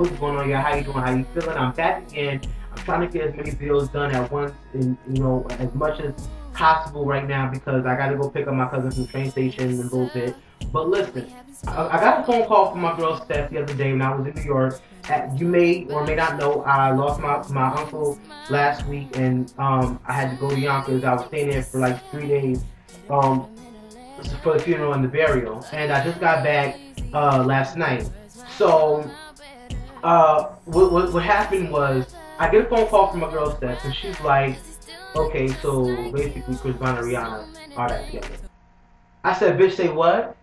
What's going on, y'all? How you doing? How you feeling? I'm back again. I'm trying to get as many videos done at once, and as much as possible right now because I gotta go pick up my cousin from the train station in a little bit. But listen, I got a phone call from my girl Steph the other day when I was in New York. You may or may not know I lost my uncle last week, and I had to go to Yonkers. I was staying there for like 3 days for the funeral and the burial, and I just got back last night. So what happened was I get a phone call from my girl Steph, and she's like, okay, so basically Chris Brown and Rihanna are that together. I said, bitch, say what?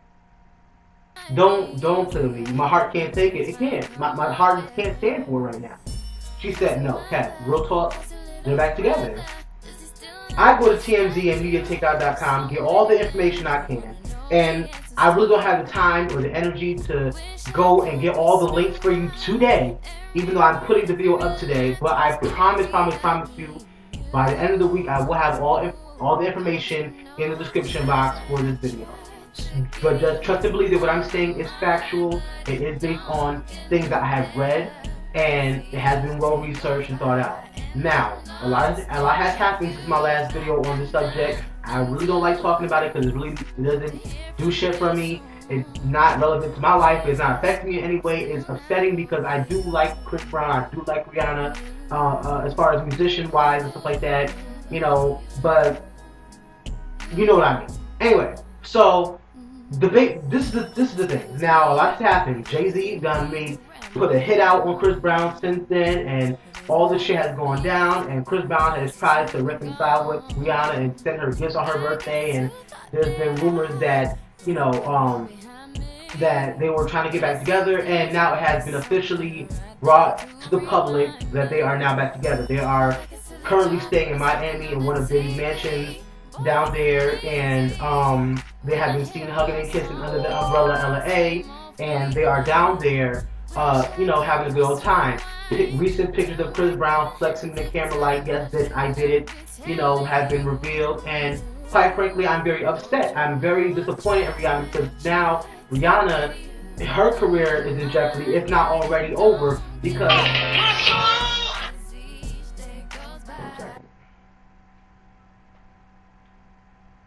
Don't play with me. My heart can't take it. It can't. My heart just can't stand for it right now. She said, no, Kat, real talk, they're back together. I go to TMZ and MediaTakeout.com, get all the information I can, and I really don't have the time or the energy to go and get all the links for you today, even though I'm putting the video up today. But I promise you, by the end of the week, I will have all the information in the description box for this video. But just trust and believe that what I'm saying is factual. It is based on things that I have read, and it has been well researched and thought out. Now, a lot has happened since my last video on the subject. I really don't like talking about it because it doesn't do shit for me. It's not relevant to my life. It's not affecting me in any way. It's upsetting because I do like Chris Brown. I do like Rihanna, as far as musician-wise and stuff like that. But you know what I mean. Anyway, so this is the thing. Now, a lot has happened. Jay-Z put a hit out on Chris Brown since then, and all this shit has gone down, and Chris Brown has tried to reconcile with Rihanna and send her gifts on her birthday, and there's been rumors that, that they were trying to get back together, and now it has been officially brought to the public that they are now back together. They are currently staying in Miami in one of Diddy's mansions down there, and they have been seen hugging and kissing under the umbrella LA, and they are down there having a good old time. Recent pictures of Chris Brown flexing the camera like, yes, bitch, I did it, have been revealed, and quite frankly, I'm very upset. I'm very disappointed in Rihanna because now Rihanna, her career is in jeopardy, if not already over, because...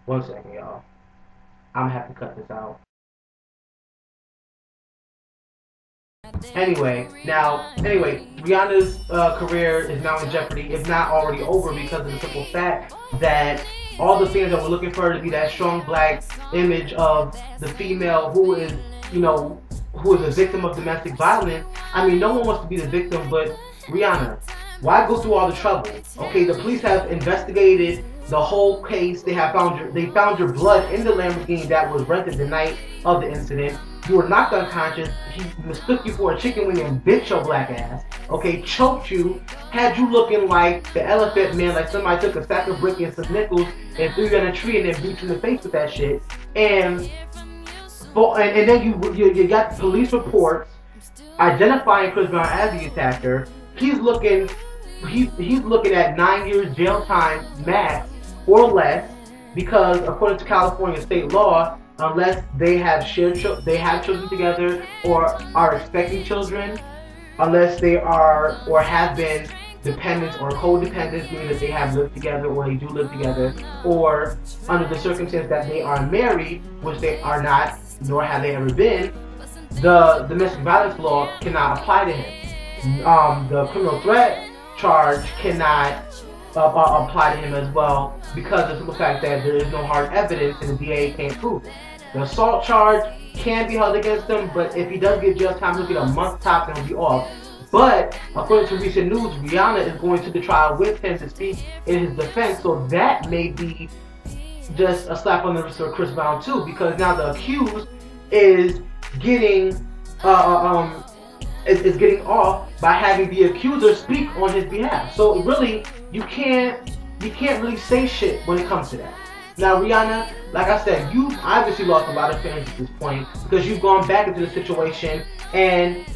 One second, y'all. I'm gonna have to cut this out. Anyway, Rihanna's career is now in jeopardy, if not already over, because of the simple fact that all the fans that were looking for her to be that strong black image of the female who is, who is a victim of domestic violence. I mean, no one wants to be the victim, but Rihanna, why go through all the trouble? Okay, the police have investigated the whole case. They found your blood in the Lamborghini that was rented the night of the incident. You were knocked unconscious. He mistook you for a chicken wing and bit your black ass. Okay, choked you, had you looking like the Elephant Man, like somebody took a sack of bricks and some nickels and threw you in a tree and then beat you in the face with that shit. And then you got police reports identifying Chris Brown as the attacker. He's looking at 9 years jail time max or less, because according to California state law, unless they have children together or are expecting children, unless they are or have been dependents or codependents, meaning that they have lived together or they do live together, or under the circumstance that they are married, which they are not, nor have they ever been, the domestic violence law cannot apply to him. The criminal threat charge cannot apply to him as well, because of the simple fact that there is no hard evidence and the DA can't prove it. The assault charge can be held against him, but if he does get jail time, he'll get a month top and he'll be off. But according to recent news, Rihanna is going to the trial with him to speak in his defense, so that may be just a slap on the wrist for Chris Brown too, because now the accused is getting is getting off by having the accuser speak on his behalf. So really, you can't really say shit when it comes to that. Now, Rihanna, like I said, you've obviously lost a lot of fans at this point because you've gone back into the situation, and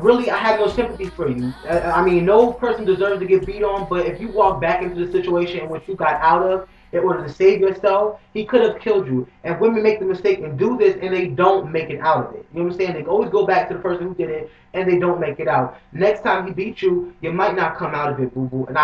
really, I have no sympathy for you. I mean, no person deserves to get beat on, but if you walk back into the situation in which you got out of, in order to save yourself, he could have killed you. And women make the mistake and do this, and they don't make it out of it. You know what I'm saying? They always go back to the person who did it, and they don't make it out. Next time he beats you, you might not come out of it, boo-boo. And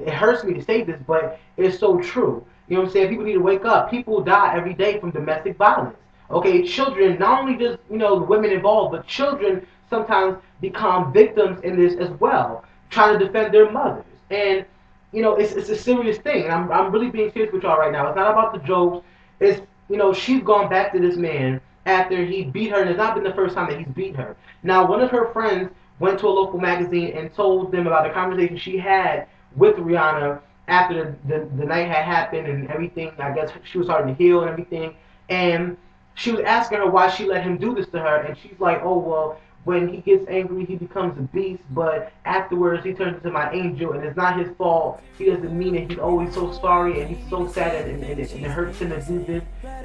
it hurts me to say this, but it's so true. You know what I'm saying? People need to wake up. People die every day from domestic violence. Okay, children, not only just, you know, the women involved, but children sometimes become victims in this as well, trying to defend their mothers. And, you know, it's a serious thing. And I'm really being serious with y'all right now. It's not about the jokes. It's, you know, she's gone back to this man after he beat her, and it's not been the first time that he's beat her. Now, one of her friends went to a local magazine and told them about the conversation she had with Rihanna after the night had happened and everything. I guess she was starting to heal and everything. And she was asking her why she let him do this to her, and she's like, oh, well, when he gets angry, he becomes a beast, but afterwards he turns into my angel, and it's not his fault. He doesn't mean it. He's always so sorry, and he's so sad, and it hurts him to do this,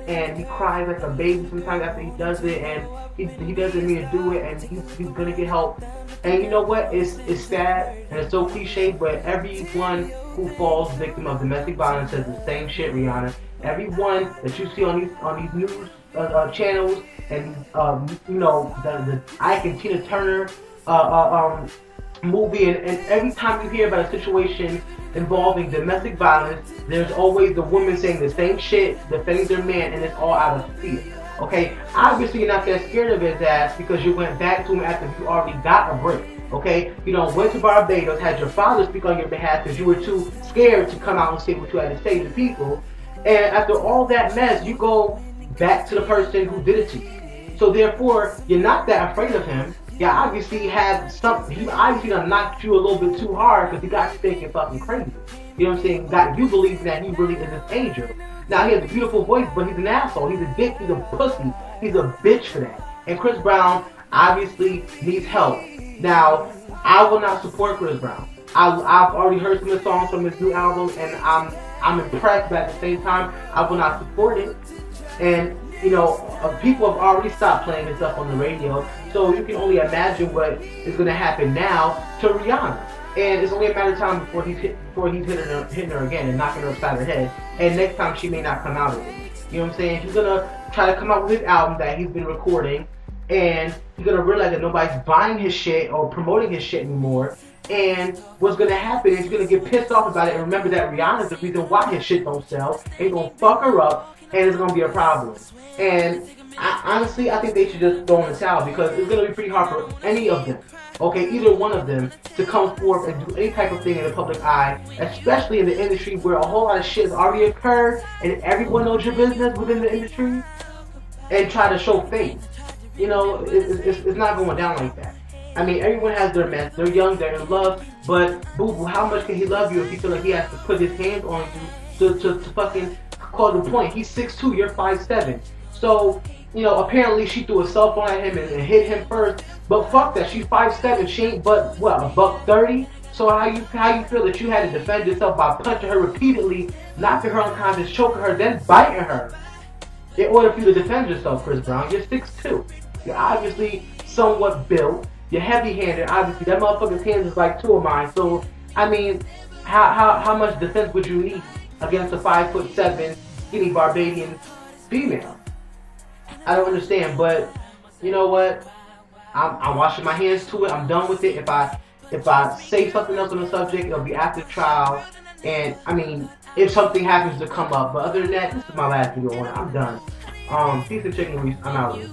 and he cries like a baby sometimes after he does it, and he doesn't mean to do it, and he's gonna get help. And you know what? It's sad, and it's so cliche, but everyone who falls victim of domestic violence says the same shit, Rihanna. Everyone that you see on these news channels, and you know, the Ike and Tina Turner movie, and every time you hear about a situation involving domestic violence, there's always the woman saying the same shit, defending their man, and it's all out of fear. Okay, obviously you're not that scared of his ass because you went back to him after you already got a break. Okay, you know, went to Barbados, had your father speak on your behalf because you were too scared to come out and say what you had to say to people, and after all that mess, you go back to the person who did it to you. So therefore, you're not that afraid of him. You obviously have something. He obviously done knocked you a little bit too hard because he got you thinking fucking crazy. You know what I'm saying? Got you believing that he really is this angel. Now he has a beautiful voice, but he's an asshole. He's a dick. He's a pussy. He's a bitch for that. And Chris Brown obviously needs help. Now, I will not support Chris Brown. I've already heard some of the songs from his new album, and I'm impressed, but at the same time, I will not support it. And, you know, people have already stopped playing his stuff on the radio, so you can only imagine what is going to happen now to Rihanna. And it's only a matter of time before he's hitting her again and knocking her upside her head. And next time she may not come out of it. You know what I'm saying? He's going to try to come out with his album that he's been recording, and he's going to realize that nobody's buying his shit or promoting his shit anymore. And what's going to happen is he's going to get pissed off about it and remember that Rihanna's the reason why his shit don't sell. And he's going to fuck her up, and it's going to be a problem. And honestly, I think they should just throw in the towel because it's going to be pretty hard for any of them, okay, either one of them, to come forth and do any type of thing in the public eye, especially in the industry where a whole lot of shit has already occurred and everyone knows your business within the industry, and try to show face. You know, it's not going down like that. I mean, everyone has their mess. They're young, they're in love, but boo-boo, how much can he love you if he feel like he has to put his hands on you to fucking cause the point? He's 6'2", you're 5'7". So, you know, apparently she threw a cell phone at him and hit him first, but fuck that, she's 5'7", she ain't but, what, $130? So how you feel that you had to defend yourself by punching her repeatedly, knocking her unconscious, choking her, then biting her, in order for you to defend yourself, Chris Brown? You're 6'2". You're obviously somewhat built. You're heavy-handed. Obviously, that motherfucker's hands is like two of mine. So, I mean, how much defense would you need against a 5'7" skinny Barbadian female? I don't understand. But you know what? I'm washing my hands to it. I'm done with it. If I say something else on the subject, it'll be after trial. And I mean, if something happens to come up. But other than that, this is my last video on it. I'm done. Peace and chicken grease. I'm out of here.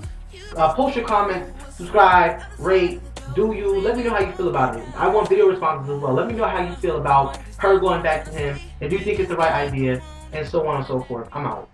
Post your comments, subscribe, rate, do you. Let me know how you feel about it. I want video responses as well. Let me know how you feel about her going back to him, and do you think it's the right idea, and so on and so forth. I'm out.